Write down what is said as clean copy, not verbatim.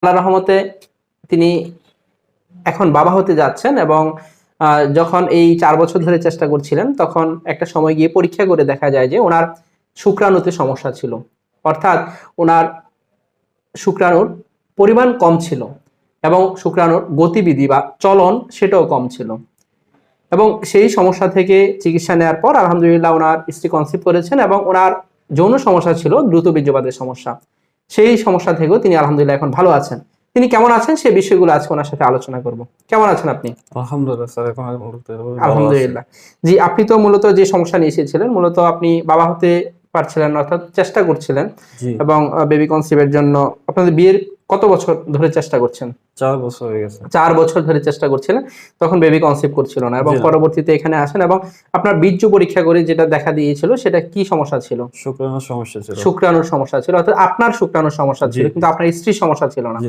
আল্লাহর রহমতে তিনি এখন বাবা হতে যাচ্ছেন এবং যখন এই 4 বছর ধরে চেষ্টা করছিলেন তখন একটা সময় গিয়ে পরীক্ষা করে দেখা যায় যে ওনার শুক্রাণুতে সমস্যা ছিল। অর্থাৎ ওনার শুক্রাণুর পরিমাণ কম ছিল এবং শুক্রাণুর গতিবিধি বা চলন সেটাও কম ছিল। এবং সেই সমস্যা থেকে চিকিৎসা নেওয়ার পর আলহামদুলিল্লাহ ওনার স্ত্রী কনসিভ করেছেন এবং ওনার যৌন সমস্যা ছিল দ্রুত বীর্যপাতের সমস্যা। সেই সমস্যা থেকেও তিনি আলহামদুলিল্লাহ এখন ভালো আছেন। তিনি কেমন আছেন সেই বিষয়গুলো আজকে ওনার সাথে আলোচনা করব। কেমন আছেন আপনি? আলহামদুলিল্লাহ স্যার, এখন ভালো আছি। আলহামদুলিল্লাহ। জি, আপনি তো মূলত যে সমস্যা নিয়ে এসেছিলেন, মূলত আপনি বাবা হতে পারছিলেন না, অর্থাৎ চেষ্টা করছিলেন জি, এবং বেবি কনসিভের জন্য আপনাদের বিয়ের কত বছর ধরে চেষ্টা করছেন? 4 বছর হয়ে গেছে। 4 বছর ধরে চেষ্টা করছিলেন, তখন বেবি কনসিভ করছিল না এবং জি না, পরবর্তীতে এখানে আসেন এবং আপনার বীর্য পরীক্ষা করে যেটা দেখা দিয়েছিল সেটা কি সমস্যা ছিল? শুক্রাণুর সমস্যা ছিল। শুক্রাণুর সমস্যা ছিল, অর্থাৎ আপনার শুক্রাণুর সমস্যা জি, ছিল কিন্তু আপনার স্ত্রীর সমস্যা ছিল না। জি।